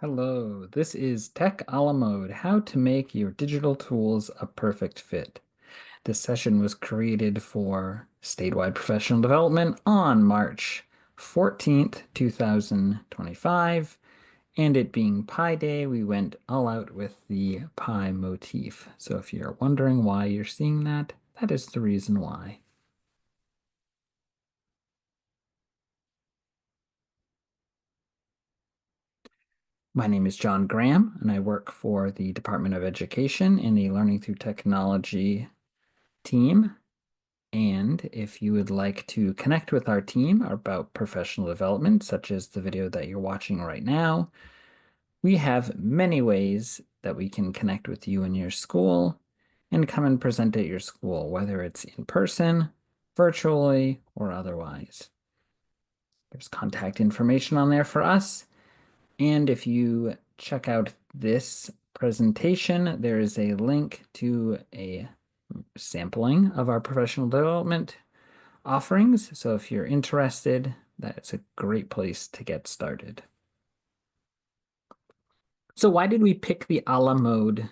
Hello, this is Tech a la Mode, how to make your digital tools a perfect fit. This session was created for statewide professional development on March 14th, 2025. And it being Pi Day, we went all out with the Pi motif. So if you're wondering why you're seeing that, that is the reason why. My name is John Graham, and I work for the Department of Education in the Learning Through Technology team. And if you would like to connect with our team about professional development, such as the video that you're watching right now, we have many ways that we can connect with you in your school and come and present at your school, whether it's in person, virtually, or otherwise. There's contact information on there for us. And if you check out this presentation, there is a link to a sampling of our professional development offerings. So if you're interested, that's a great place to get started. So why did we pick the a la mode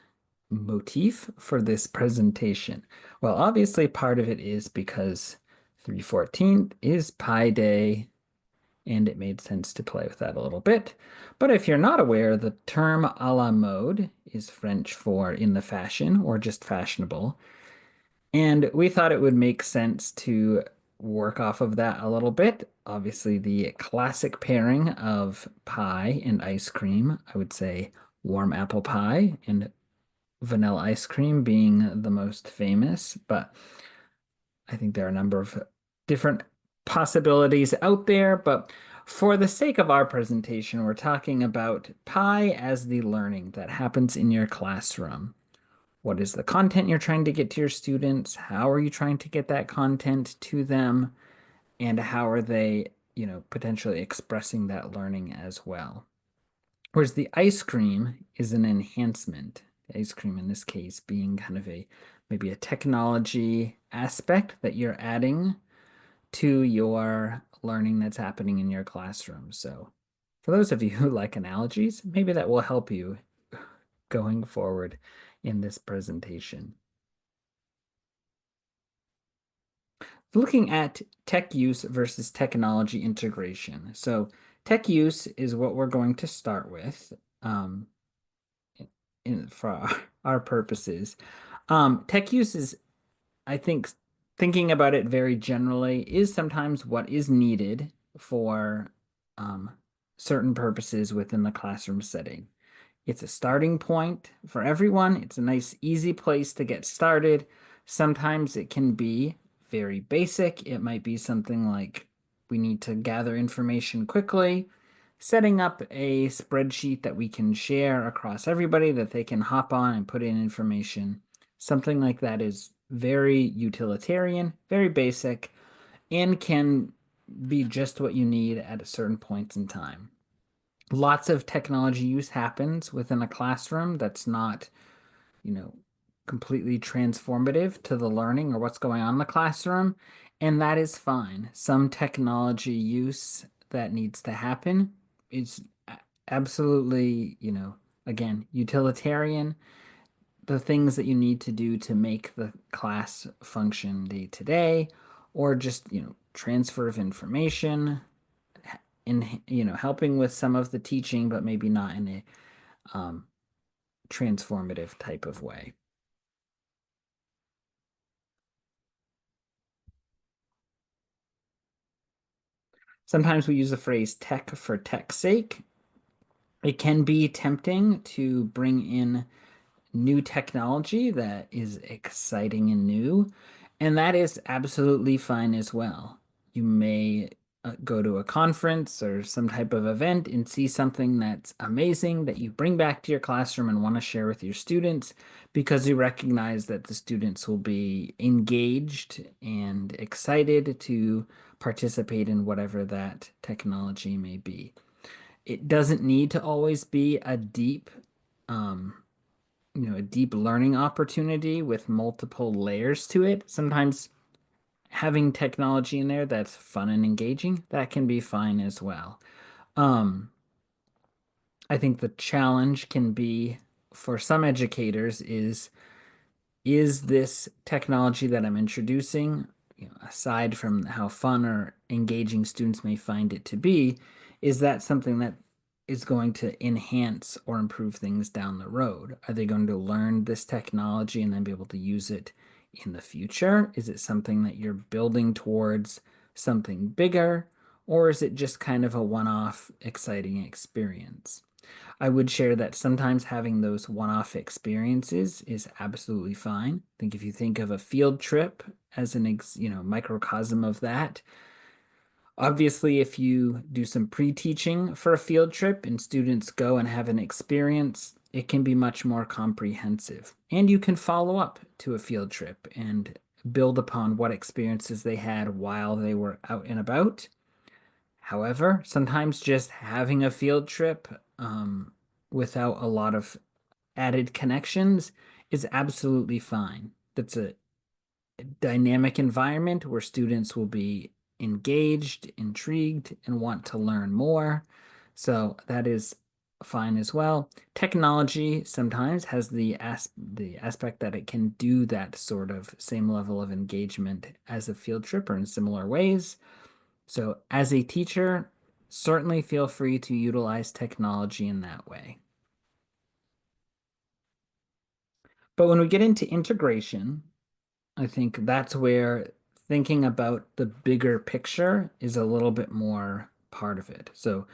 motif for this presentation? Well, obviously part of it is because 3/14 is Pi Day, and it made sense to play with that a little bit. But if you're not aware, the term a la mode is French for in the fashion or just fashionable. And we thought it would make sense to work off of that a little bit. Obviously, the classic pairing of pie and ice cream, I would say warm apple pie and vanilla ice cream being the most famous, but I think there are a number of different possibilities out there. But for the sake of our presentation, we're talking about pie as the learning that happens in your classroom. What is the content you're trying to get to your students? How are you trying to get that content to them? And how are they, potentially expressing that learning as well? Whereas the ice cream is an enhancement. The ice cream in this case being kind of maybe a technology aspect that you're adding to your learning that's happening in your classroom. So for those of you who like analogies, maybe that will help you going forward in this presentation. Looking at tech use versus technology integration. So tech use is what we're going to start with for our purposes. Tech use is, I think, thinking about it very generally, is sometimes what is needed for um, certain purposes within the classroom setting. It's a starting point for everyone. It's a nice, easy place to get started. Sometimes it can be very basic. It might be something like we need to gather information quickly, setting up a spreadsheet that we can share across everybody that they can hop on and put in information. Something like that is very utilitarian, very basic, and can be just what you need at certain points in time. Lots of technology use happens within a classroom that's not, you know, completely transformative to the learning or what's going on in the classroom, and that is fine. Some technology use that needs to happen is absolutely, again, utilitarian. The things that you need to do to make the class function day to day, or just, transfer of information in, helping with some of the teaching, but maybe not in a um, transformative type of way. Sometimes we use the phrase tech for tech's sake. It can be tempting to bring in new technology that is exciting and new, and that is absolutely fine as well. You may go to a conference or some type of event and see something that's amazing that you bring back to your classroom and want to share with your students because you recognize that the students will be engaged and excited to participate in whatever that technology may be. It doesn't need to always be um, a deep learning opportunity with multiple layers to it. Sometimes having technology in there that's fun and engaging, that can be fine as well. Um, I think the challenge can be for some educators is this technology that I'm introducing, aside from how fun or engaging students may find it to be, is that something that is going to enhance or improve things down the road? Are they going to learn this technology and then be able to use it in the future? Is it something that you're building towards something bigger, or is it just kind of a one-off exciting experience? I would share that sometimes having those one-off experiences is absolutely fine. I think if you think of a field trip as microcosm of that, obviously if you do some pre-teaching for a field trip and students go and have an experience, it can be much more comprehensive. And you can follow up to a field trip and build upon what experiences they had while they were out and about. However, sometimes just having a field trip without a lot of added connections is absolutely fine. That's a dynamic environment where students will be engaged, intrigued, and want to learn more. So that is fine as well. Technology sometimes has the aspect that it can do that sort of same level of engagement as a field trip or in similar ways. So as a teacher, certainly feel free to utilize technology in that way. But when we get into integration, I think that's where thinking about the bigger picture is a little bit more part of it. So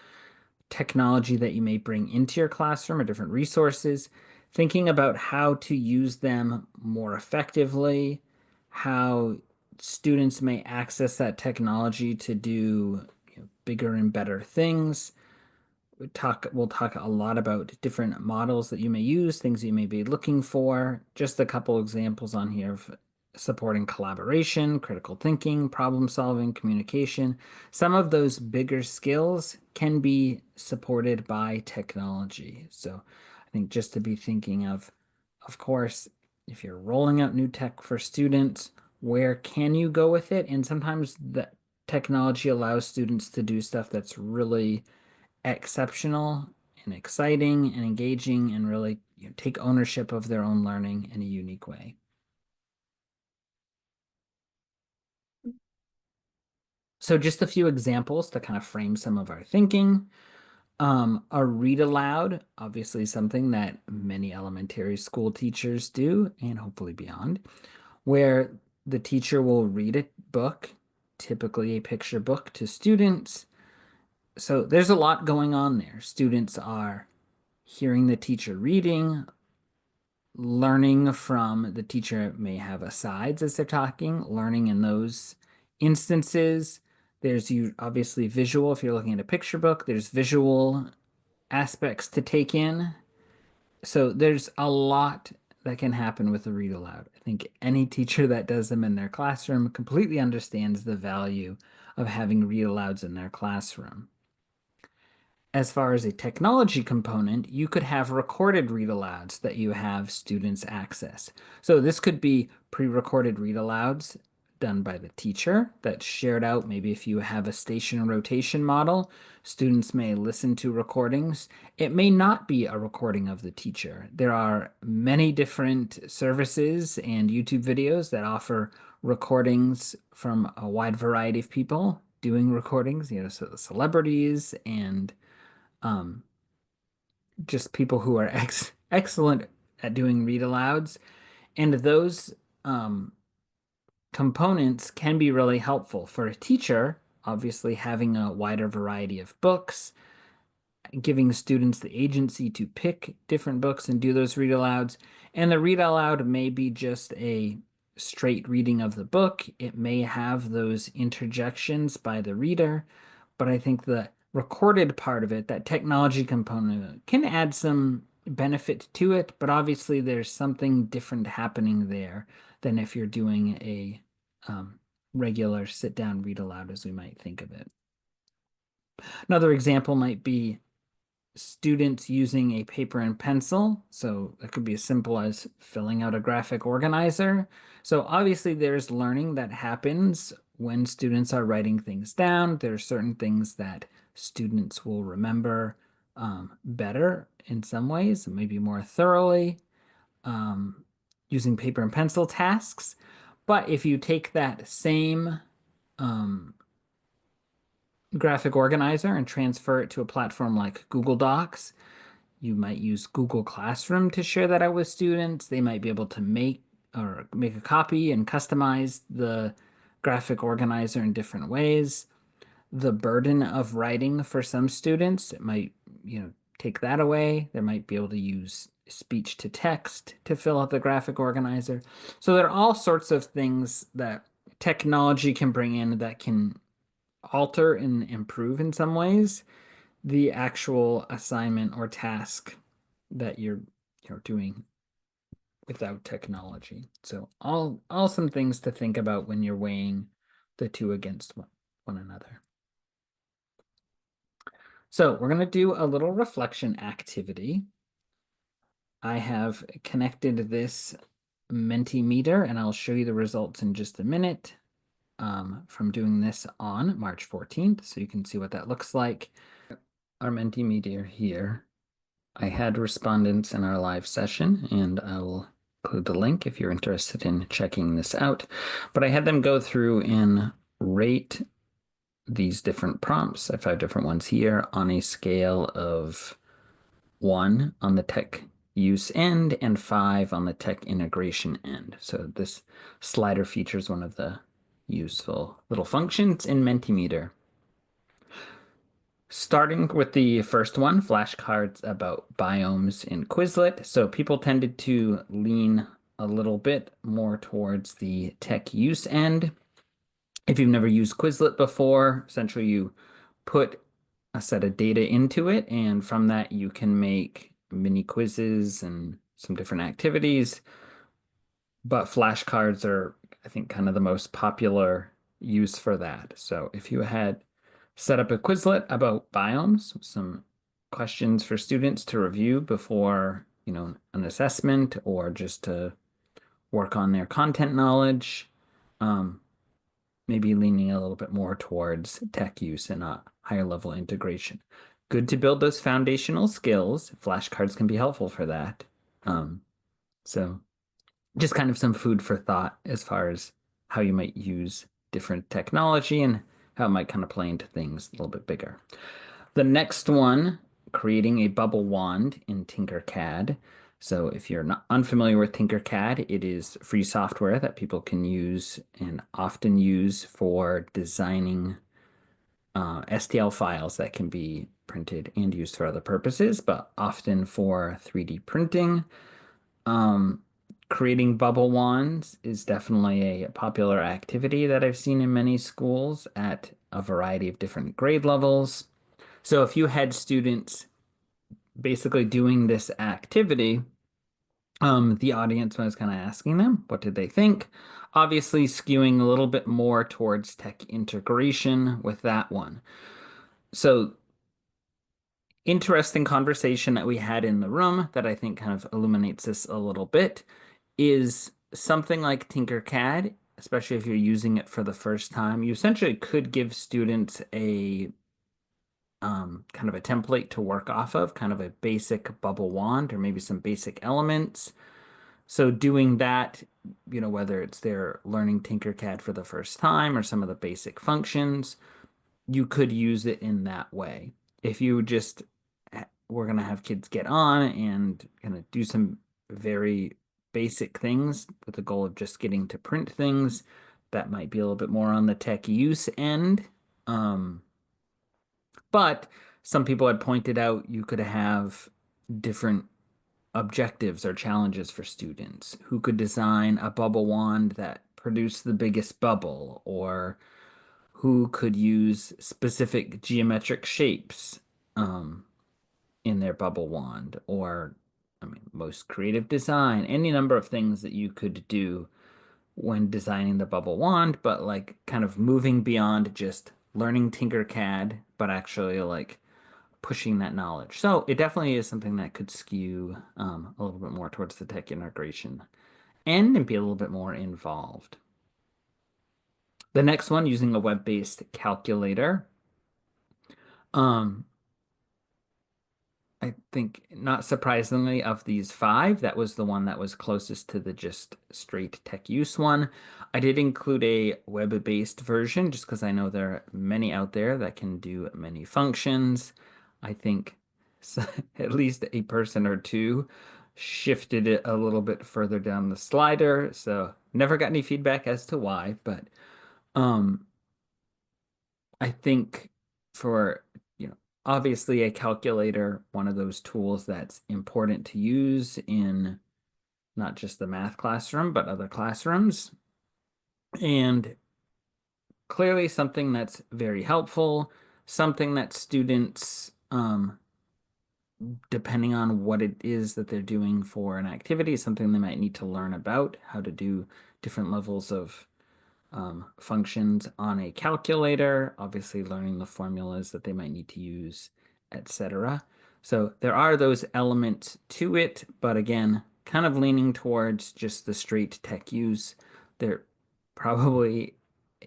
technology that you may bring into your classroom or different resources, thinking about how to use them more effectively, how students may access that technology to do bigger and better things. We'll talk a lot about different models that you may use, things you may be looking for. Just a couple examples on here of supporting collaboration, critical thinking, problem solving, communication. Some of those bigger skills can be supported by technology. So I think just to be thinking of course, if you're rolling out new tech for students, where can you go with it? And sometimes the technology allows students to do stuff that's really exceptional and exciting and engaging and really take ownership of their own learning in a unique way. So just a few examples to kind of frame some of our thinking. A read aloud, obviously something that many elementary school teachers do and hopefully beyond, where the teacher will read a book, typically a picture book to students. So there's a lot going on there. Students are hearing the teacher reading, learning from the teacher may have asides as they're talking, learning in those instances. There's you obviously visual. If you're looking at a picture book, there's visual aspects to take in. So there's a lot that can happen with a read aloud. I think any teacher that does them in their classroom completely understands the value of having read alouds in their classroom. As far as a technology component, you could have recorded read alouds that you have students access. So this could be pre-recorded read alouds done by the teacher that's shared out. Maybe if you have a station rotation model, students may listen to recordings. It may not be a recording of the teacher. There are many different services and YouTube videos that offer recordings from a wide variety of people doing recordings, so celebrities and um, just people who are excellent at doing read alouds. And those components can be really helpful for a teacher, obviously having a wider variety of books, giving students the agency to pick different books and do those read alouds. And the read aloud may be just a straight reading of the book. It may have those interjections by the reader, but I think the recorded part of it, that technology component, can add some benefit to it, but obviously there's something different happening there than if you're doing a regular sit down read aloud as we might think of it. Another example might be students using a paper and pencil. So it could be as simple as filling out a graphic organizer. So obviously there's learning that happens when students are writing things down. There are certain things that students will remember better in some ways, maybe more thoroughly, um, using paper and pencil tasks. But if you take that same um, graphic organizer and transfer it to a platform like Google Docs, you might use Google Classroom to share that out with students. They might be able to make a copy and customize the graphic organizer in different ways. The burden of writing for some students, it might, take that away. They might be able to use speech to text to fill out the graphic organizer. So there are all sorts of things that technology can bring in that can alter and improve in some ways the actual assignment or task that you're doing without technology. So all some things to think about when you're weighing the two against one another. So we're going to do a little reflection activity. I have connected this Mentimeter, and I'll show you the results in just a minute from doing this on March 14th, so you can see what that looks like. Our Mentimeter here. I had respondents in our live session, and I will include the link if you're interested in checking this out. But I had them go through and rate these different prompts. I have 5 different ones here on a scale of 1 on the tech use end and 5 on the tech integration end. So this slider features one of the useful little functions in Mentimeter. Starting with the first one, flashcards about biomes in Quizlet. So people tended to lean a little bit more towards the tech use end. If you've never used Quizlet before, essentially you put a set of data into it, and from that you can make mini quizzes and some different activities. But flashcards are, I think, kind of the most popular use for that. So if you had set up a Quizlet about biomes, some questions for students to review before, an assessment or just to work on their content knowledge, maybe leaning a little bit more towards tech use and a higher level integration. Good to build those foundational skills. Flashcards can be helpful for that. So just kind of some food for thought as far as how you might use different technology and how it might kind of play into things a little bit bigger. The next one, creating a bubble wand in Tinkercad. So if you're not unfamiliar with Tinkercad, it is free software that people can use and often use for designing STL files that can be printed and used for other purposes, but often for 3D printing. Creating bubble wands is definitely a popular activity that I've seen in many schools at a variety of different grade levels. So if you had students basically doing this activity, the audience was kind of asking them, what did they think? Obviously skewing a little bit more towards tech integration with that one. So interesting conversation that we had in the room that I think kind of illuminates this a little bit is something like Tinkercad, especially if you're using it for the first time. You essentially could give students a kind of a template to work off of, kind of a basic bubble wand or maybe some basic elements. So doing that, whether it's they're learning Tinkercad for the first time or some of the basic functions, you could use it in that way. If you just we're going to have kids get on and kind of do some very basic things with the goal of just getting to print things, that might be a little bit more on the tech use end. But some people had pointed out you could have different objectives or challenges for students who could design a bubble wand that produced the biggest bubble, or who could use specific geometric shapes in their bubble wand, or most creative design, any number of things that you could do when designing the bubble wand, but like kind of moving beyond just learning Tinkercad, but actually like pushing that knowledge. So it definitely is something that could skew a little bit more towards the tech integration and be a little bit more involved. The next one, using a web-based calculator. I think, not surprisingly, of these five, that was the one that was closest to the just straight tech use one. I did include a web-based version just because I know there are many out there that can do many functions. I think s at least a person or two shifted it a little bit further down the slider, so never got any feedback as to why, but um I think for, obviously a calculator, one of those tools that's important to use in not just the math classroom, but other classrooms. And clearly something that's very helpful, something that students, depending on what it is that they're doing for an activity, something they might need to learn about, how to do different levels of functions on a calculator, obviously learning the formulas that they might need to use, etc. So there are those elements to it, but again, kind of leaning towards just the straight tech use. They're probably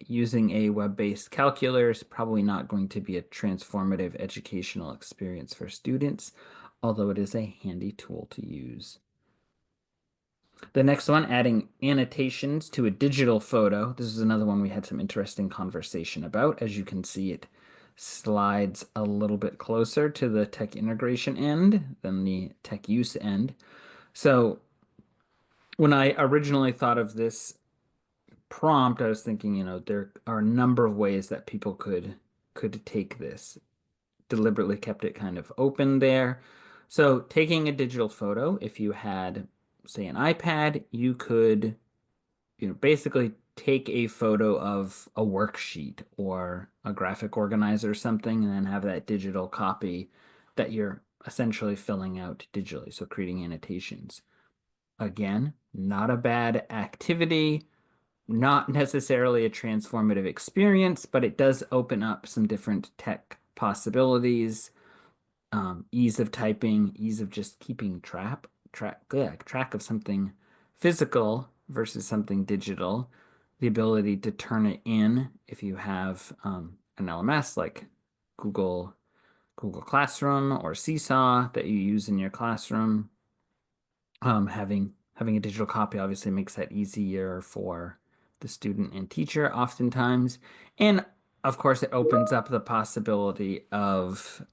using a web-based calculator is probably not going to be a transformative educational experience for students, although it is a handy tool to use. The next one, adding annotations to a digital photo. This is another one we had some interesting conversation about. As you can see, it slides a little bit closer to the tech integration end than the tech use end. So when I originally thought of this prompt, I was thinking, there are a number of ways that people could take this. Deliberately kept it kind of open there. So taking a digital photo, if you had, say, an iPad, you could basically take a photo of a worksheet or a graphic organizer or something, and then have that digital copy that you're essentially filling out digitally, so creating annotations. Again, not a bad activity, not necessarily a transformative experience, but it does open up some different tech possibilities, ease of typing, ease of just keeping track of something physical versus something digital, the ability to turn it in if you have an LMS like Google Google Classroom or Seesaw that you use in your classroom. Having a digital copy obviously makes that easier for the student and teacher oftentimes, and of course it opens up the possibility of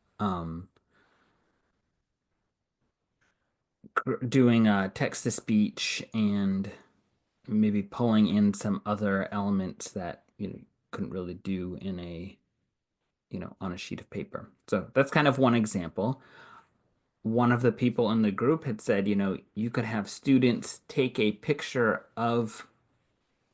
doing text to speech and maybe pulling in some other elements that couldn't really do in a on a sheet of paper. So that's kind of one example. One of the people in the group had said, you could have students take a picture of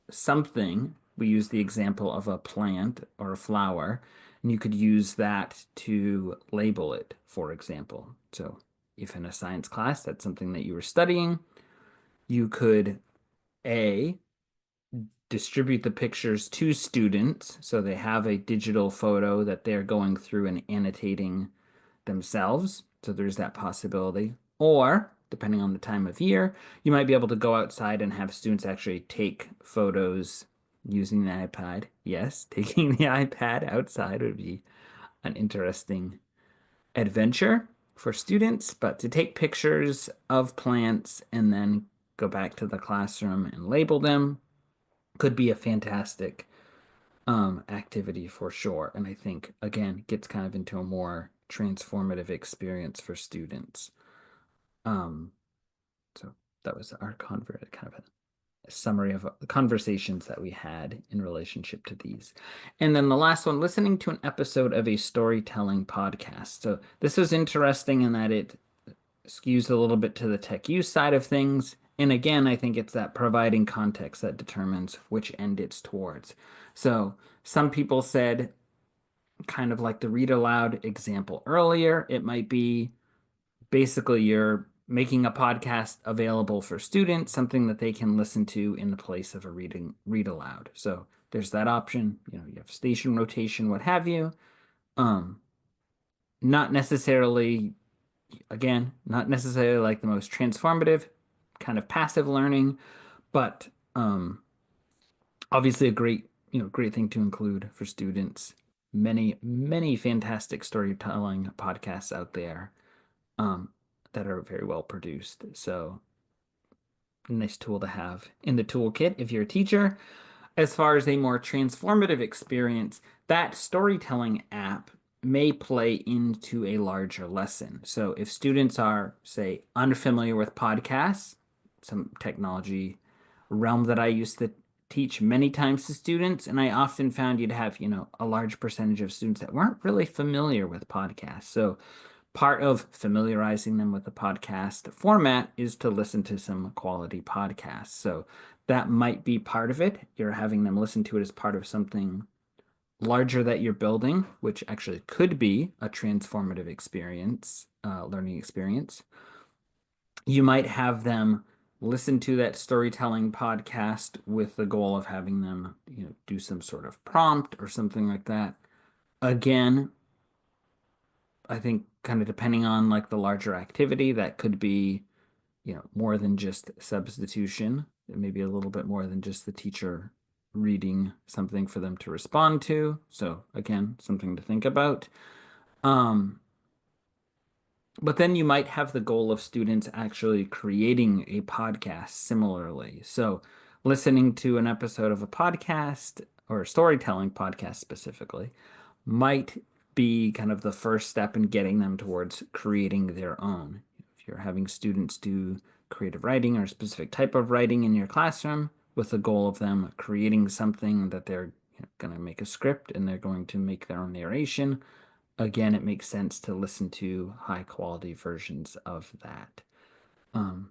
something. We use the example of a plant or a flower, and you could use that to label it, for example. So if in a science class that's something that you were studying, you could A, distribute the pictures to students so they have a digital photo that they're going through and annotating themselves. So there's that possibility. Or, depending on the time of year, you might be able to go outside and have students actually take photos using the iPad. Yes, taking the iPad outside would be an interesting adventure for students, but to take pictures of plants and then go back to the classroom and label them could be a fantastic activity for sure. And I think again gets kind of into a more transformative experience for students. Um, so that was our kind of a summary of the conversations that we had in relationship to these. And then the last one, listening to an episode of a storytelling podcast. So this was interesting in that it skews a little bit to the tech use side of things. And again, I think it's that providing context that determines which end it's towards. So some people said, kind of like the read aloud example earlier, it might be basically you're making a podcast available for students, something that they can listen to in the place of a read aloud. So there's that option. You have station rotation, what have you. Um, not necessarily, again, not necessarily like the most transformative kind of passive learning, but obviously a great thing to include for students. Many, many fantastic storytelling podcasts out there. that are very well produced. So nice tool to have in the toolkit if you're a teacher. As far as a more transformative experience, that storytelling app may play into a larger lesson. So if students are, say, unfamiliar with podcasts, some technology realm that I used to teach many times to students, and I often found you'd have, a large percentage of students that weren't really familiar with podcasts. So part of familiarizing them with the podcast format is to listen to some quality podcasts. So that might be part of it. You're having them listen to it as part of something larger that you're building, which actually could be a transformative experience, learning experience. You might have them listen to that storytelling podcast with the goal of having them, do some sort of prompt or something like that. Again, I think kind of depending on like the larger activity, that could be, more than just substitution. Maybe a little bit more than just the teacher reading something for them to respond to. So again, something to think about. Um, but then you might have the goal of students actually creating a podcast similarly. So listening to an episode of a podcast or a storytelling podcast specifically might be kind of the first step in getting them towards creating their own. If you're having students do creative writing or a specific type of writing in your classroom with the goal of them creating something that they're going to make a script and they're going to make their own narration, again, it makes sense to listen to high quality versions of that. Um,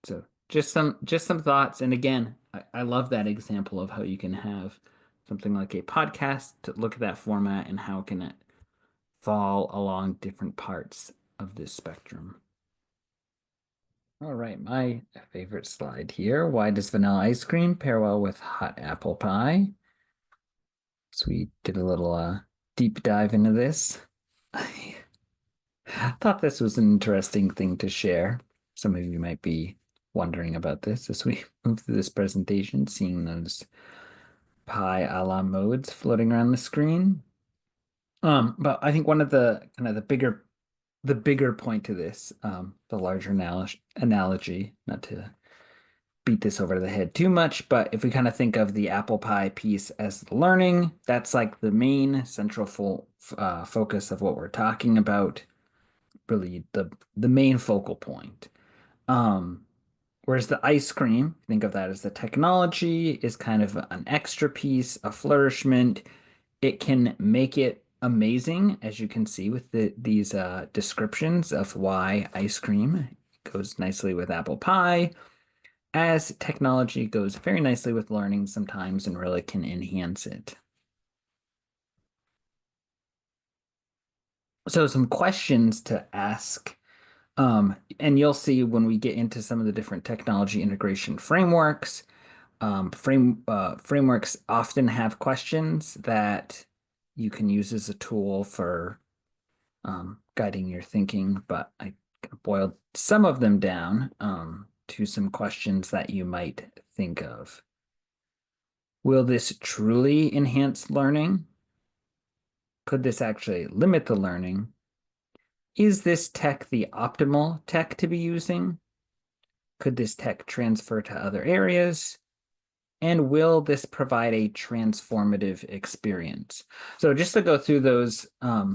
so just some thoughts. And again, I love that example of how you can have something like a podcast to look at that format and how can it fall along different parts of this spectrum. All right, my favorite slide here. Why does vanilla ice cream pair well with hot apple pie? So we did a little deep dive into this. I thought this was an interesting thing to share. Some of you might be wondering about this as we move through this presentation, seeing those pie a la modes floating around the screen. But I think one of the kind of the bigger point to this, the larger analogy, not to beat this over the head too much, but if we kind of think of the apple pie piece as learning, that's like the main central focus of what we're talking about, really the main focal point. Um, Whereas the ice cream, think of that as the technology, is kind of an extra piece, a flourishment. It can make it amazing, as you can see with these descriptions of why ice cream goes nicely with apple pie, as technology goes very nicely with learning sometimes and really can enhance it. So some questions to ask. And you'll see when we get into some of the different technology integration frameworks, frameworks often have questions that you can use as a tool for guiding your thinking, but I boiled some of them down to some questions that you might think of. Will this truly enhance learning? Could this actually limit the learning? Is this tech the optimal tech to be using? Could this tech transfer to other areas? And will this provide a transformative experience? So just to go through those a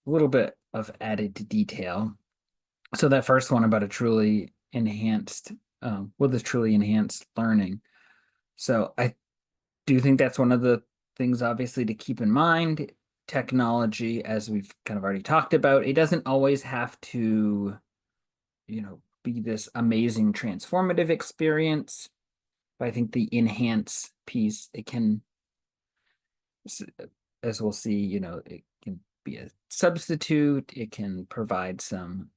little bit of added detail. So that first one about a truly enhanced, will this truly enhance learning? So I do think that's one of the things obviously to keep in mind. Technology, as we've kind of already talked about, it doesn't always have to, be this amazing transformative experience. But I think the enhance piece, it can, as we'll see, it can be a substitute. It can provide some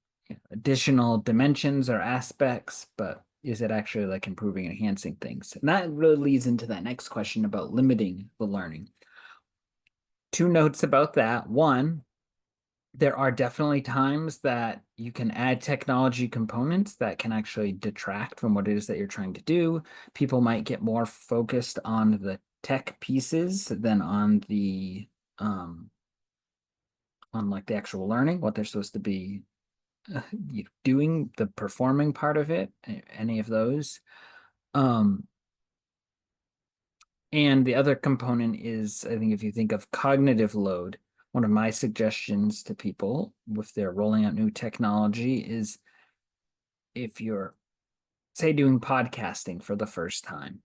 additional dimensions or aspects, but is it actually like improving and enhancing things? And that really leads into that next question about limiting the learning. Two notes about that. One, there are definitely times that you can add technology components that can actually detract from what it is that you're trying to do. People might get more focused on the tech pieces than on the on like the actual learning, what they're supposed to be doing the performing part of it, any of those. Um, and the other component is, I think if you think of cognitive load, one of my suggestions to people if they're rolling out new technology is if you're, say, doing podcasting for the first time,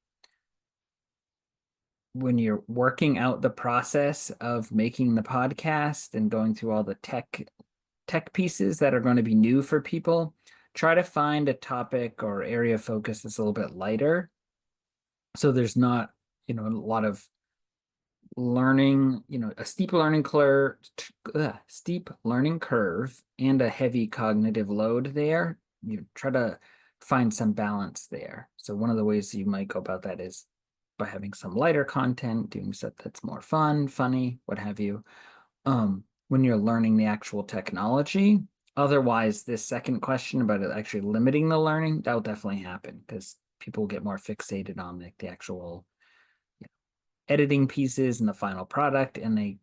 when you're working out the process of making the podcast and going through all the tech pieces that are going to be new for people, try to find a topic or area of focus that's a little bit lighter. So there's not, a lot of learning, a steep learning curve and a heavy cognitive load there. You try to find some balance there. So one of the ways you might go about that is by having some lighter content, doing stuff that's more fun, funny, what have you. When you're learning the actual technology. Otherwise, this second question about it actually limiting the learning, that will definitely happen because people get more fixated on the actual editing pieces and the final product, and they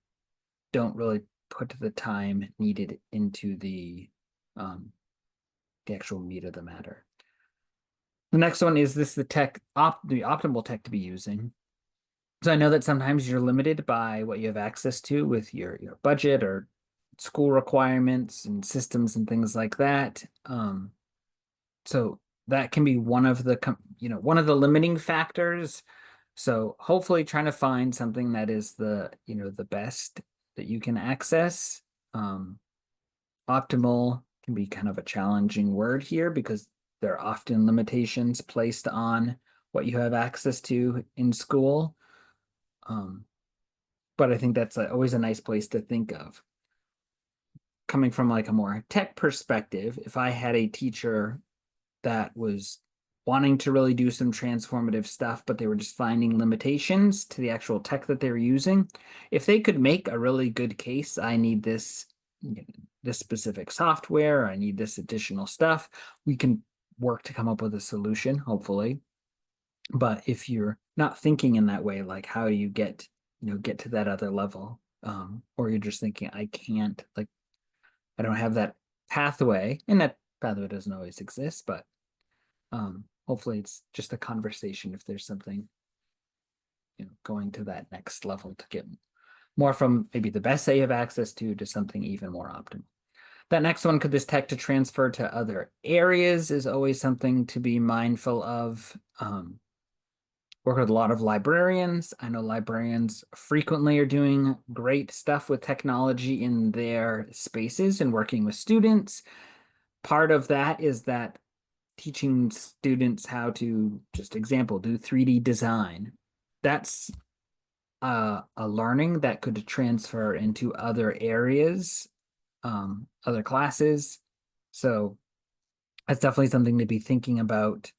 don't really put the time needed into the actual meat of the matter. The next one is this the optimal tech to be using. So I know that sometimes you're limited by what you have access to with your budget or school requirements and systems and things like that. So that can be one of the limiting factors. So hopefully trying to find something that is the best that you can access. Optimal can be kind of a challenging word here because there are often limitations placed on what you have access to in school. But I think that's always a nice place to think of. Coming from like a more tech perspective, if I had a teacher that was wanting to really do some transformative stuff, but they were just finding limitations to the actual tech that they were using, if they could make a really good case, I need this specific software, I need this additional stuff, we can work to come up with a solution, hopefully. But if you're not thinking in that way, like how do you get to that other level? Or you're just thinking, I can't, like, I don't have that pathway, and that pathway doesn't always exist, but hopefully it's just a conversation if there's something, going to that next level to get more from maybe the best that you have access to something even more optimal. That next one, could this tech to transfer to other areas, is always something to be mindful of. Work with a lot of librarians. I know librarians frequently are doing great stuff with technology in their spaces and working with students. Part of that is that teaching students how to, just example, do 3D design. That's a learning that could transfer into other areas, other classes. So that's definitely something to be thinking about,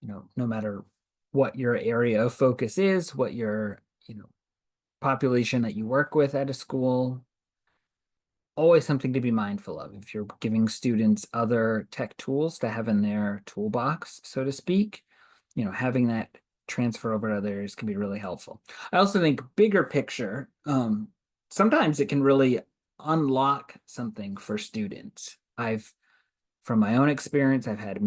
no matter what your area of focus is, what your, population that you work with at a school. Always something to be mindful of. If you're giving students other tech tools to have in their toolbox, so to speak, having that transfer over to others can be really helpful. I also think bigger picture, sometimes it can really unlock something for students. From my own experience, I've had,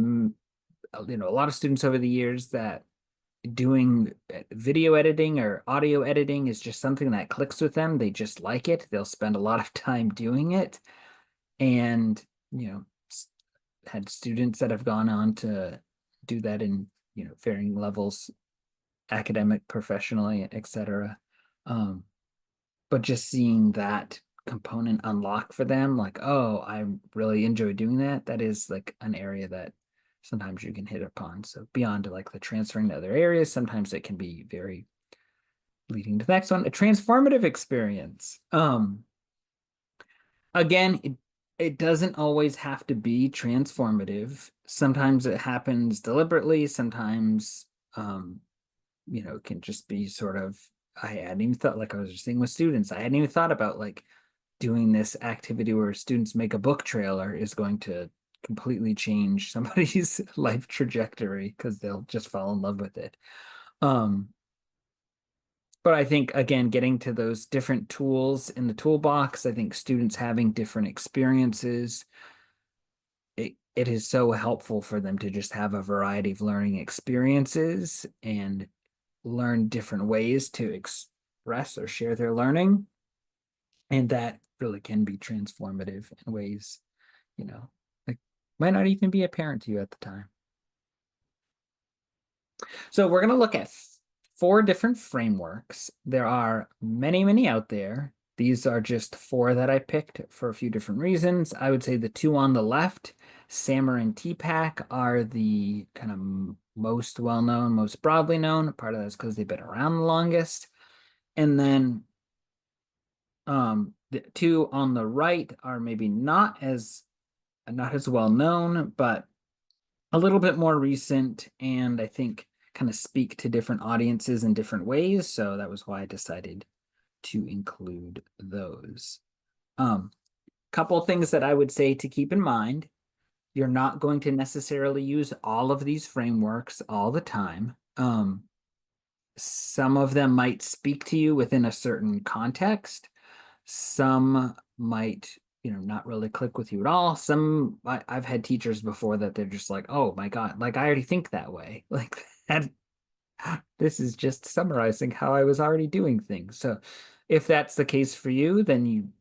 a lot of students over the years that doing video editing or audio editing is just something that clicks with them. They just like it. They'll spend a lot of time doing it. And, had students that have gone on to do that in, varying levels, academic, professionally, etc. But just seeing that component unlock for them, like, oh, I really enjoy doing that. That is like an area that sometimes you can hit upon. So beyond like the transferring to other areas, sometimes it can be very leading to the next one, a transformative experience. Again, it doesn't always have to be transformative. Sometimes it happens deliberately. Sometimes, it can just be sort of, I hadn't even thought, like I was just saying with students, I hadn't even thought about like doing this activity where students make a book trailer is going to completely change somebody's life trajectory because they'll just fall in love with it. But I think, again, getting to those different tools in the toolbox, I think students having different experiences it is so helpful for them to just have a variety of learning experiences and learn different ways to express or share their learning. And that really can be transformative in ways, like might not even be apparent to you at the time. So we're going to look at four different frameworks. There are many, many out there. These are just four that I picked for a few different reasons. I would say the two on the left, SAMR and TPACK, are the kind of most well-known, most broadly known. Part of that is because they've been around the longest. And then the two on the right are maybe not as well known, but a little bit more recent, and I think kind of speak to different audiences in different ways. So that was why I decided to include those. Couple things that I would say to keep in mind. You're not going to necessarily use all of these frameworks all the time. Some of them might speak to you within a certain context. Some might, not really click with you at all. I've had teachers before that they're just like, oh my God, like I already think that way. Like that, this is just summarizing how I was already doing things. So if that's the case for you, then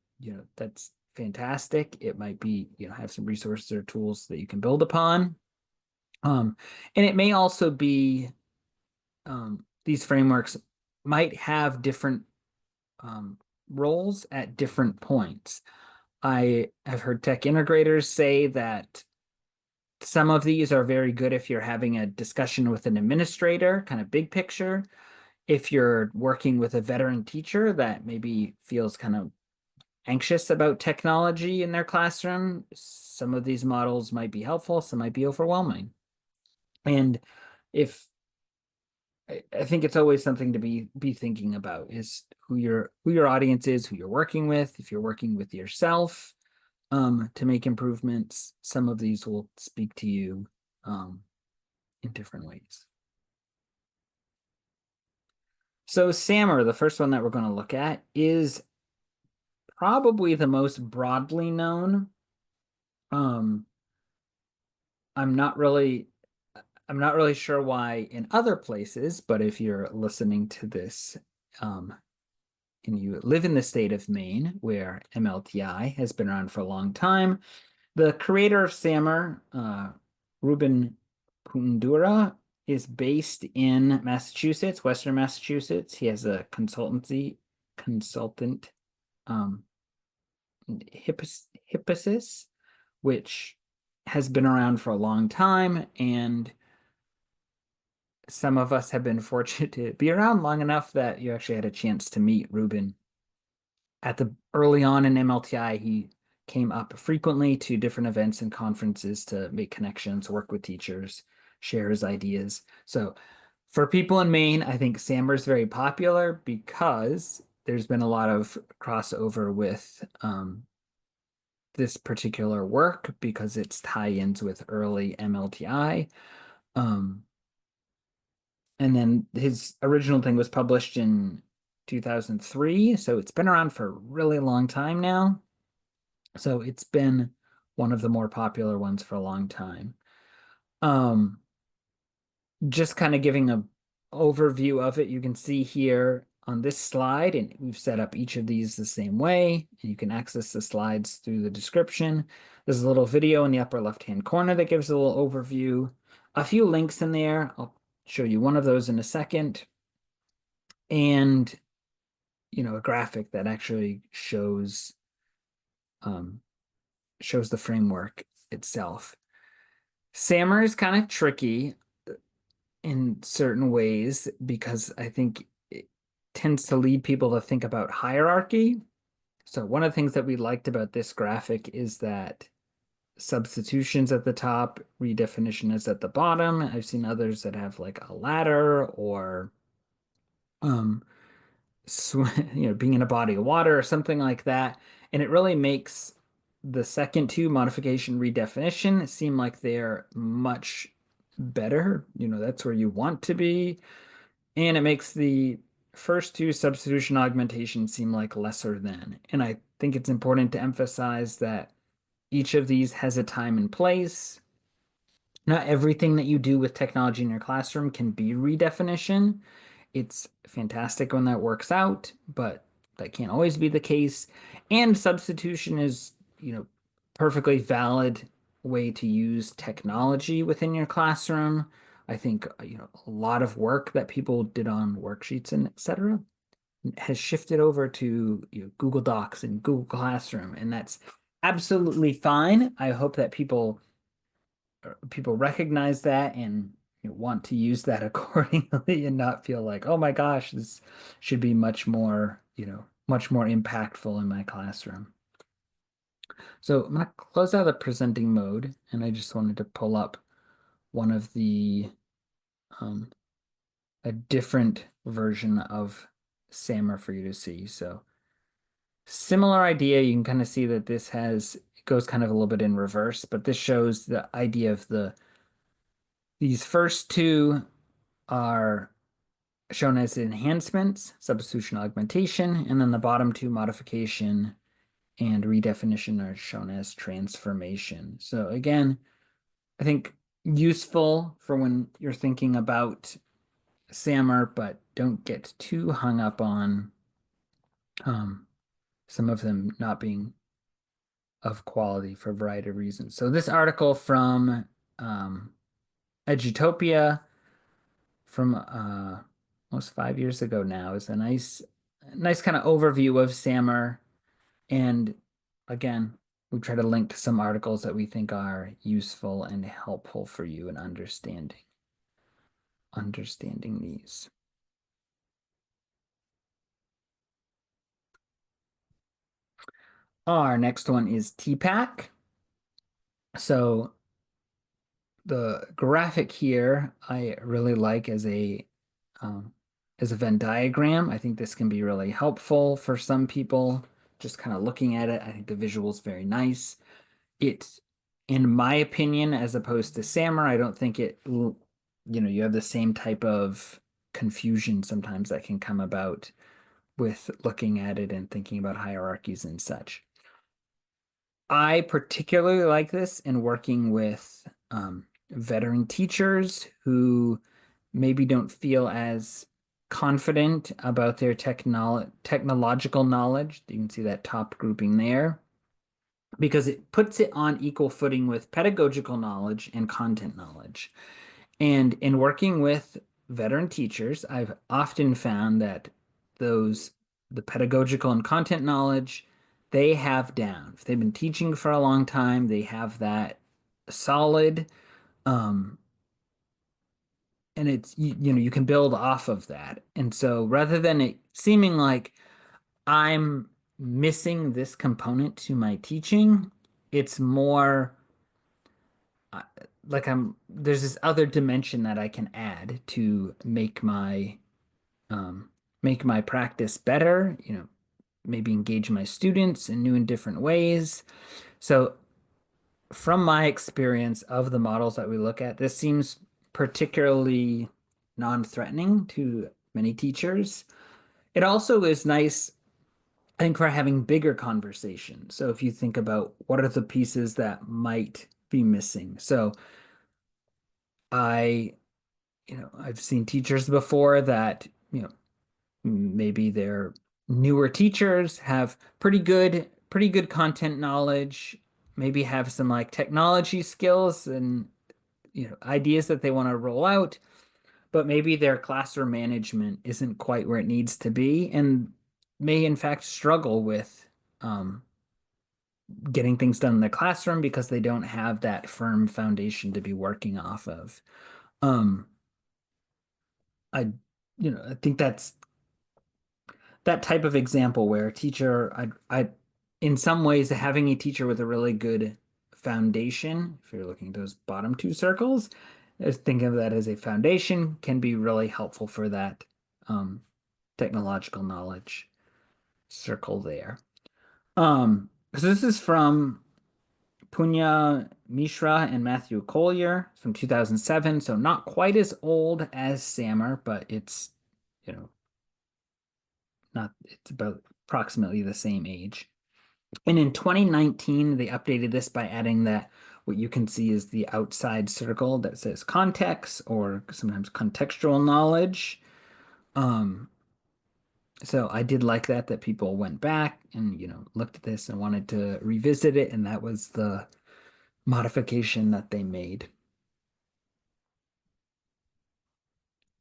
that's fantastic. It might be, have some resources or tools that you can build upon. And it may also be, these frameworks might have different roles at different points. I have heard tech integrators say that some of these are very good if you're having a discussion with an administrator, kind of big picture. If you're working with a veteran teacher that maybe feels kind of anxious about technology in their classroom, some of these models might be helpful, some might be overwhelming. And if I think it's always something to be thinking about is who your audience is, who you're working with. If you're working with yourself, to make improvements, some of these will speak to you in different ways. So SAMR, the first one that we're going to look at, is probably the most broadly known. Um, I'm not really sure why in other places, but if you're listening to this, and you live in the state of Maine, where MLTI has been around for a long time, the creator of SAMR, Ruben Pundura, is based in Massachusetts, Western Massachusetts. He has a consultant, Hippasis, which has been around for a long time, and some of us have been fortunate to be around long enough that you actually had a chance to meet Ruben. Early on in MLTI, he came up frequently to different events and conferences to make connections, work with teachers, share his ideas. So for people in Maine, I think SAMR is very popular because there's been a lot of crossover with this particular work because it's tie-ins with early MLTI. And then his original thing was published in 2003, so it's been around for a really long time now. So it's been one of the more popular ones for a long time. Just kind of giving a overview of it, you can see here on this slide, and we've set up each of these the same way, and you can access the slides through the description. There's a little video in the upper left-hand corner that gives a little overview. A few links in there. I'll show you one of those in a second. And, a graphic that actually shows the framework itself. SAMR is kind of tricky in certain ways because I think it tends to lead people to think about hierarchy. So one of the things that we liked about this graphic is that substitutions at the top, redefinition is at the bottom. I've seen others that have like a ladder or being in a body of water or something like that. And it really makes the second two, modification, redefinition, seem like they're much better. That's where you want to be. And it makes the first two, substitution, augmentation, seem like lesser than. And I think it's important to emphasize that each of these has a time and place. Not everything that you do with technology in your classroom can be redefinition. It's fantastic when that works out, but that can't always be the case. And substitution is, perfectly valid way to use technology within your classroom. I think, a lot of work that people did on worksheets and etc. has shifted over to, Google Docs and Google Classroom, and that's absolutely fine. I hope that people recognize that and want to use that accordingly and not feel like, oh my gosh, this should be much more, much more impactful in my classroom. So I'm going to close out the presenting mode, and I just wanted to pull up one of um, a different version of SAMR for you to see. So similar idea, you can kind of see that it goes kind of a little bit in reverse, but this shows the idea of these first two are shown as enhancements, substitution augmentation, and then the bottom two, modification and redefinition, are shown as transformation. So again, I think useful for when you're thinking about SAMR, but don't get too hung up on um, some of them not being of quality for a variety of reasons. So this article from Edutopia from almost 5 years ago now is a nice kind of overview of SAMR. And again, we try to link to some articles that we think are useful and helpful for you in understanding these. Our next one is TPACK. So the graphic here I really like um, as a Venn diagram. I think this can be really helpful for some people. Just kind of looking at it, I think the visual is very nice. It, in my opinion, as opposed to SAMR, I don't think you have the same type of confusion sometimes that can come about with looking at it and thinking about hierarchies and such. I particularly like this in working with veteran teachers who maybe don't feel as confident about their technological knowledge. You can see that top grouping there because it puts it on equal footing with pedagogical knowledge and content knowledge. And in working with veteran teachers, I've often found that the pedagogical and content knowledge they have down. If they've been teaching for a long time, they have that solid. Um, and you can build off of that. And so rather than it seeming like I'm missing this component to my teaching, it's more uh, like there's this other dimension that I can add to um, make my practice better, maybe engage my students in new and different ways. So from my experience of the models that we look at, this seems particularly non-threatening to many teachers. It also is nice, I think, for having bigger conversations. So if you think about what are the pieces that might be missing. So I, I've seen teachers before that, maybe they're newer teachers, have pretty good content knowledge, maybe have some like technology skills and ideas that they want to roll out, but maybe their classroom management isn't quite where it needs to be and may in fact struggle with um, getting things done in the classroom because they don't have that firm foundation to be working off of. Um, I, I think that's that type of example where a teacher, in some ways, having a teacher with a really good foundation, if you're looking at those bottom two circles, think of that as a foundation, can be really helpful for that um, technological knowledge circle there. So this is from Punya Mishra and Matthew Collier from 2007, so not quite as old as SAMR, but it's, you know, it's about approximately the same age. And in 2019, they updated this by adding that what you can see is the outside circle that says context or sometimes contextual knowledge. Um, so I did like that people went back and, looked at this and wanted to revisit it, and that was the modification that they made.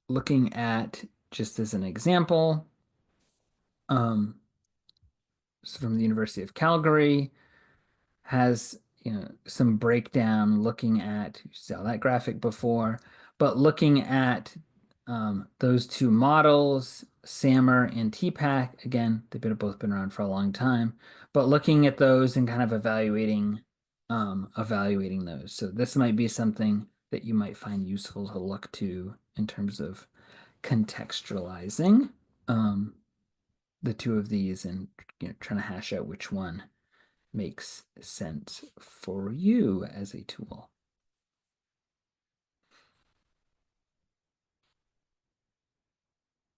Looking at, just as an example, um, from the University of Calgary, has some breakdown looking at, you saw that graphic before, but looking at those two models, SAMR and TPACK. Again, they've both been around for a long time, but looking at those and kind of evaluating those. So this might be something that you might find useful to look to in terms of contextualizing the two of these and trying to hash out which one makes sense for you as a tool.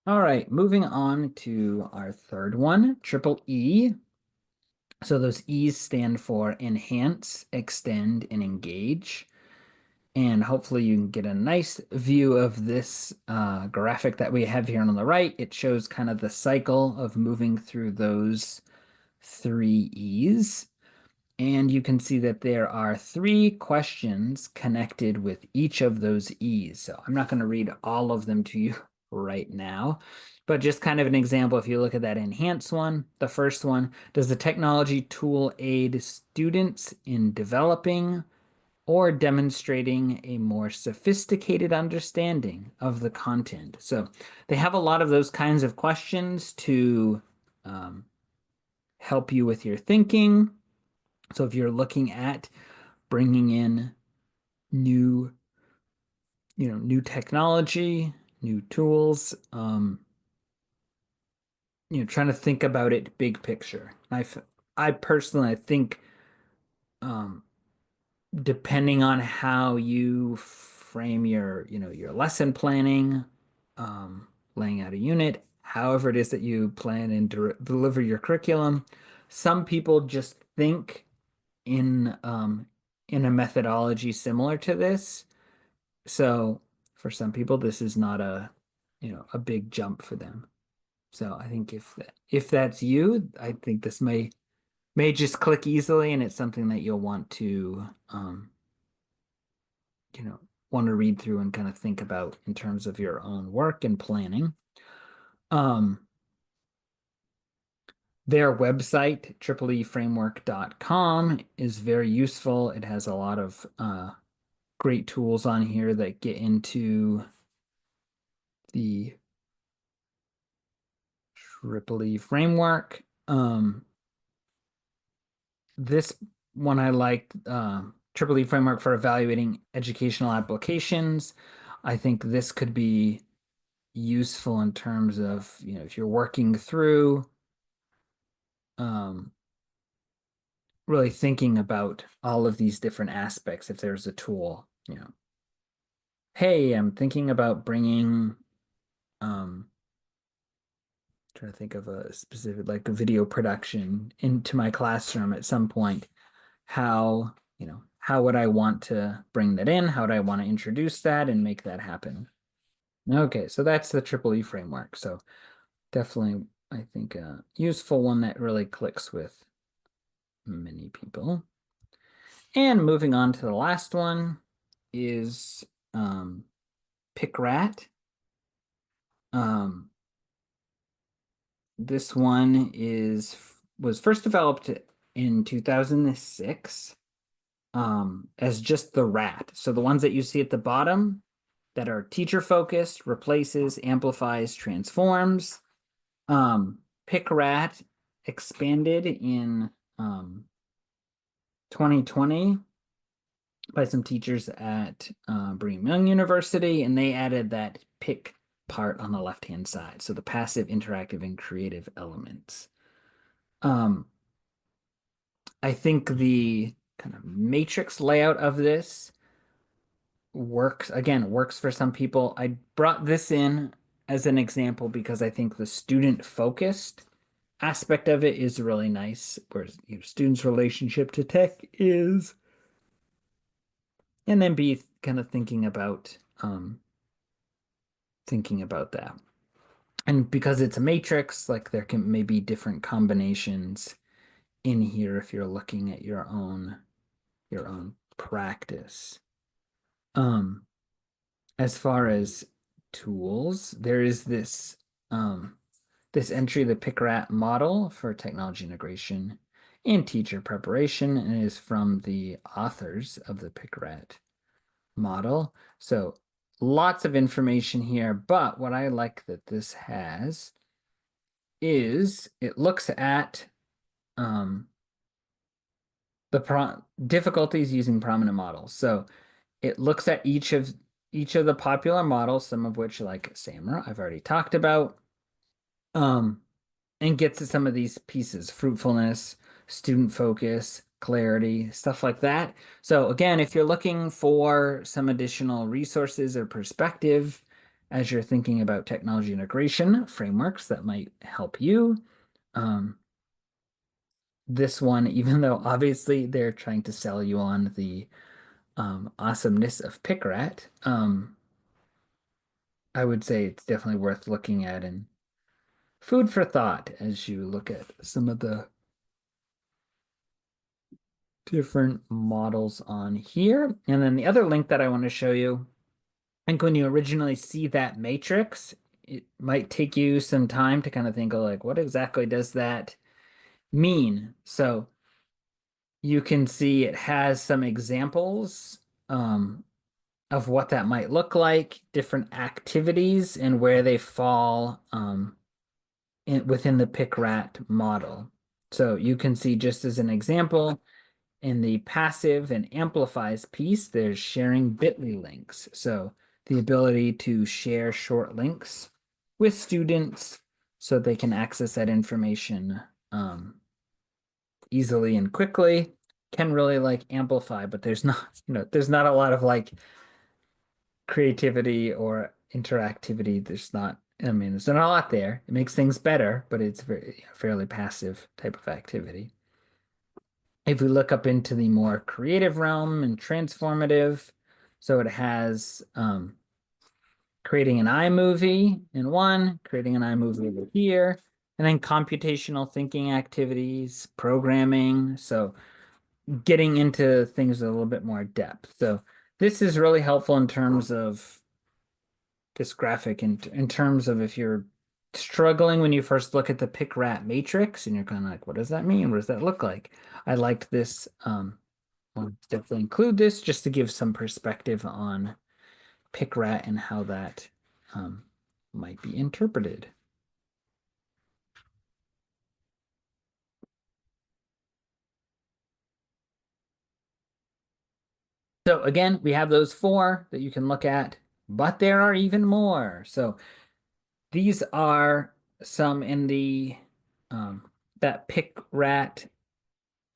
All right, moving on to our third one, triple E. So those E's stand for enhance, extend, and engage. And hopefully you can get a nice view of this graphic that we have here on the right. It shows kind of the cycle of moving through those three E's. And you can see that there are 3 questions connected with each of those E's. So I'm not going to read all of them to you right now, but just kind of an example. If you look at that enhance one, the first one, does the technology tool aid students in developing or demonstrating a more sophisticated understanding of the content? So they have a lot of those kinds of questions to help you with your thinking. So if you're looking at bringing in new, new technology, new tools, trying to think about it big picture. I personally, I think, um, depending on how you frame your lesson planning, laying out a unit, however it is that you plan and deliver your curriculum, some people just think in a methodology similar to this. So for some people, this is not a big jump for them. So I think if that's you, I think this may just click easily, and it's something that you'll want to you know want to read through and kind of think about in terms of your own work and planning. Um, their website, tripleframework.com, is very useful. It has a lot of great tools on here that get into the Triple E framework. This one I liked, Triple E framework for evaluating educational applications. I think this could be useful in terms of, if you're working through um, really thinking about all of these different aspects. If there's a tool, hey, I'm thinking about bringing trying to think of a specific, like a video production into my classroom at some point. How would I want to bring that in? How would I want to introduce that and make that happen? Okay, so that's the Triple E framework. So definitely, I think, a useful one that really clicks with many people. And moving on to the last one is PICRAT. This one was first developed in 2006 as just the rat. So the ones that you see at the bottom that are teacher focused, replaces, amplifies, transforms. PICRAT expanded in 2020 by some teachers at Brigham Young University, and they added that pick part on the left-hand side. So the passive, interactive, and creative elements. I think the kind of matrix layout of this works for some people. I brought this in as an example because I think the student focused aspect of it is really nice, whereas students' relationship to tech is and then be kind of thinking about that. And because it's a matrix, like there can maybe different combinations in here if you're looking at your own practice. Um, as far as tools, there is this entry, the PICRAT model for technology integration and teacher preparation, and it is from the authors of the PICRAT model. So lots of information here, but what I like that this has is it looks at the difficulties using prominent models. So it looks at each of the popular models, some of which like SAMR, I've already talked about, um, and gets at some of these pieces, fruitfulness, student focus, clarity, stuff like that. So again, if you're looking for some additional resources or perspective as you're thinking about technology integration frameworks that might help you, um, this one, even though obviously they're trying to sell you on the awesomeness of PICRAT, I would say it's definitely worth looking at and food for thought as you look at some of the different models on here. And then the other link that I want to show you, I think when you originally see that matrix, it might take you some time to kind of think of like, what exactly does that mean? So you can see it has some examples of what that might look like, different activities, and where they fall within the PICRAT model. So you can see just as an example, in the passive and amplifies piece, there's sharing bit.ly links. So the ability to share short links with students so they can access that information easily and quickly can really like amplify, but there's not, there's not a lot of like creativity or interactivity. There's not a lot there. It makes things better, but it's very fairly passive type of activity. If we look up into the more creative realm and transformative, so it has creating an iMovie in one, creating an iMovie over here, and then computational thinking activities, programming. So getting into things with a little bit more depth. So this is really helpful in terms of this graphic, in terms of if you're struggling when you first look at the PICRAT matrix and you're kind of like, what does that mean? What does that look like? I liked this. I'll definitely include this just to give some perspective on PICRAT and how that might be interpreted. So again, we have those four that you can look at, but there are even more. So these are some in the that PICRAT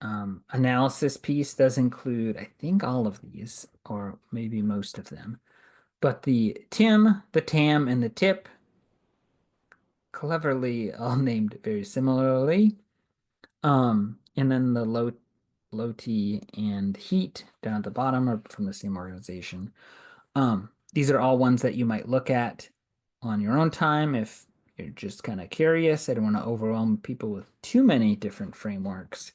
analysis piece does include, I think, all of these, or maybe most of them. But the TIM, the TAM, and the TIP, cleverly all named very similarly. And then the low T and heat down at the bottom are from the same organization. These are all ones that you might look at on your own time if you're just kind of curious. I don't want to overwhelm people with too many different frameworks.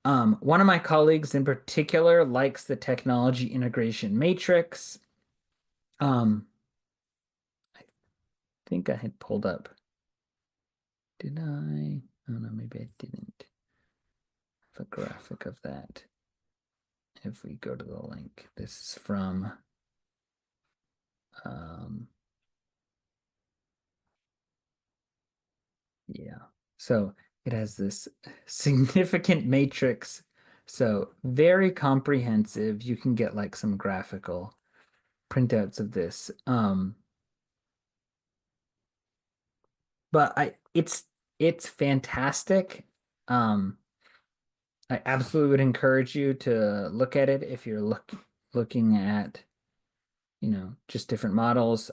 One of my colleagues in particular likes the technology integration matrix. I think I had pulled up. Did I? Oh no, maybe I didn't. Have a graphic of that. If we go to the link, this is from um, yeah. So it has this significant matrix. So very comprehensive. You can get like some graphical printouts of this. But it's fantastic. Um, I absolutely would encourage you to look at it if you're looking at, just different models.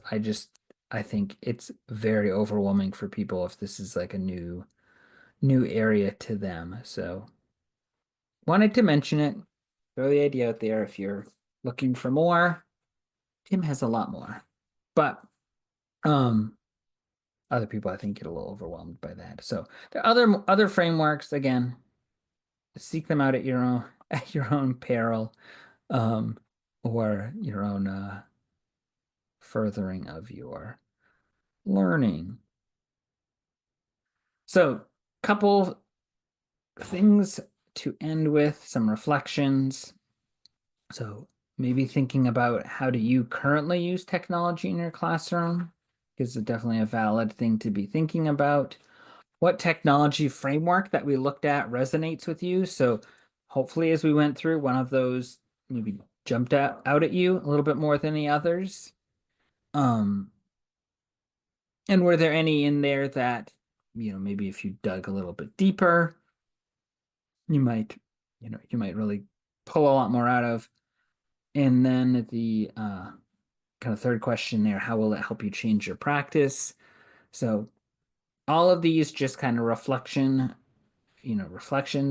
I think it's very overwhelming for people if this is like a new area to them. So wanted to mention it, throw the idea out there if you're looking for more. Tim has a lot more, but other people I think get a little overwhelmed by that. So there are other frameworks. Again, seek them out at your own at your own peril, um, or your own furthering of your learning. So, couple things to end with, some reflections. So, maybe thinking about how do you currently use technology in your classroom is definitely a valid thing to be thinking about. What technology framework that we looked at resonates with you? So, hopefully, as we went through, one of those maybe jumped out at you a little bit more than the others. And were there any in there that, maybe if you dug a little bit deeper, you might, you might really pull a lot more out of. And then the kind of third question there, how will it help you change your practice? So all of these just kind of reflections,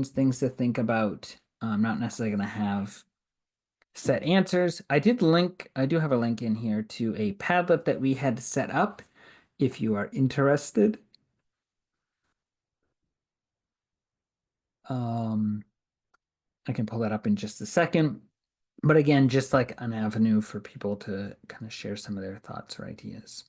things to think about. I'm not necessarily going to have set answers. I do have a link in here to a Padlet that we had set up if you are interested. I can pull that up in just a second. But again, just like an avenue for people to kind of share some of their thoughts or ideas.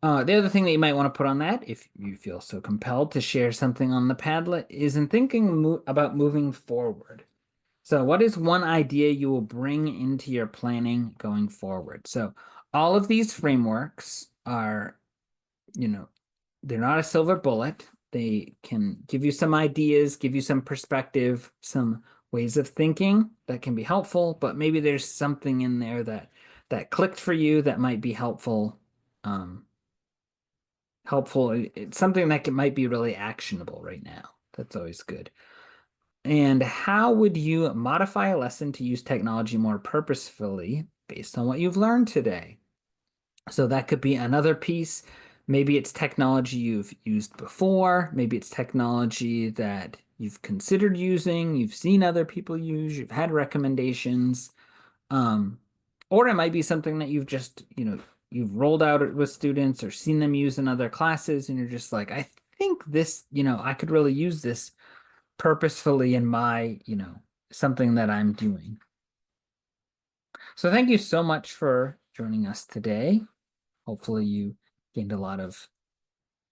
The other thing that you might want to put on that, if you feel so compelled to share something on the Padlet, is in thinking about moving forward. So, what is one idea you will bring into your planning going forward? So, all of these frameworks are, they're not a silver bullet. They can give you some ideas, give you some perspective, some ways of thinking that can be helpful, but maybe there's something in there that clicked for you that might be helpful. It's something that might be really actionable right now. That's always good. And how would you modify a lesson to use technology more purposefully based on what you've learned today? So that could be another piece. Maybe it's technology you've used before. Maybe it's technology that you've considered using, you've seen other people use, you've had recommendations. Um, or it might be something that you've just, you've rolled out with students or seen them use in other classes, and you're just like, I think this, I could really use this purposefully in my, something that I'm doing. So thank you so much for joining us today. Hopefully you gained a lot of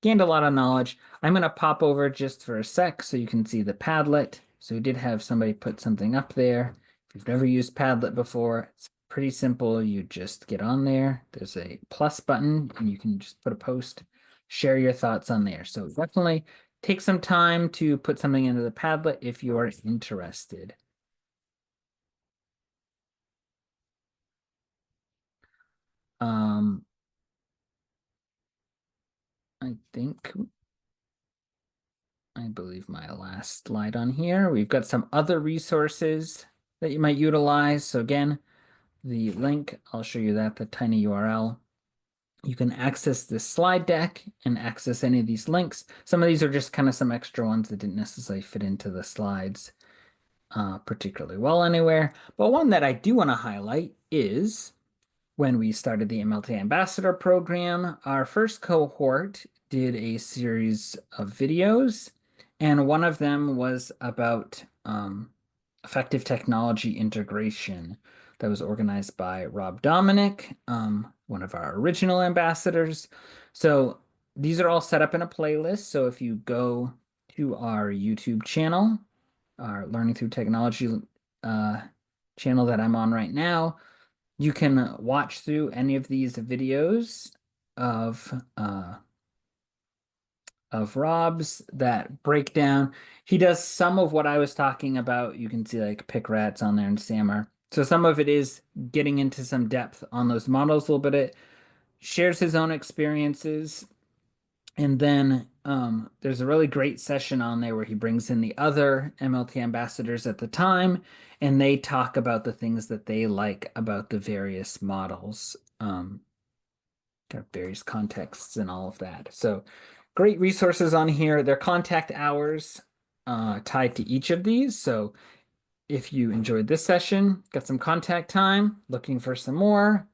knowledge. I'm going to pop over just for a sec so you can see the Padlet. So we did have somebody put something up there. If you've never used Padlet before, it's pretty simple. You just get on there. There's a plus button and you can just put a post, share your thoughts on there. So definitely take some time to put something into the Padlet if you are interested. I believe my last slide on here. We've got some other resources that you might utilize. So again, the link, I'll show you that, the tiny URL. You can access this slide deck and access any of these links. Some of these are just kind of some extra ones that didn't necessarily fit into the slides particularly well anywhere. But one that I do want to highlight is when we started the MLT Ambassador Program, our first cohort did a series of videos, and one of them was about effective technology integration that was organized by Rob Dominic, one of our original ambassadors. So these are all set up in a playlist. So if you go to our YouTube channel, our Learning Through Technology channel that I'm on right now, you can watch through any of these videos of Rob's that break down. He does some of what I was talking about. You can see like pick rats on there and SAMR. So some of it is getting into some depth on those models a little bit. It shares his own experiences. And then there's a really great session on there where he brings in the other MLT ambassadors at the time, and they talk about the things that they like about the various models, kind of various contexts and all of that. So great resources on here. Their contact hours tied to each of these. So if you enjoyed this session, got some contact time, looking for some more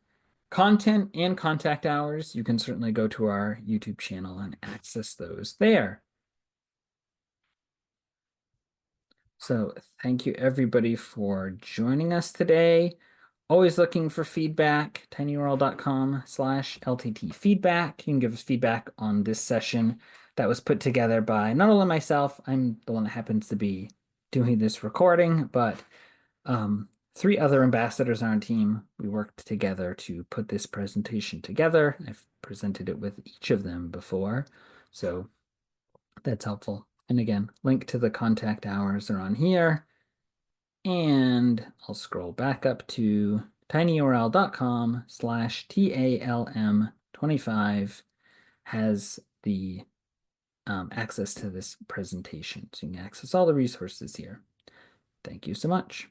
content and contact hours, you can certainly go to our YouTube channel and access those there. So thank you everybody for joining us today. Always looking for feedback, tinyurl.com/LTT feedback. You can give us feedback on this session that was put together by not only myself, I'm the one that happens to be doing this recording, but three other ambassadors on our team. We worked together to put this presentation together. I've presented it with each of them before, so that's helpful. And again, link to the contact hours are on here. And I'll scroll back up to tinyurl.com/TALM25 has the access to this presentation. So you can access all the resources here. Thank you so much.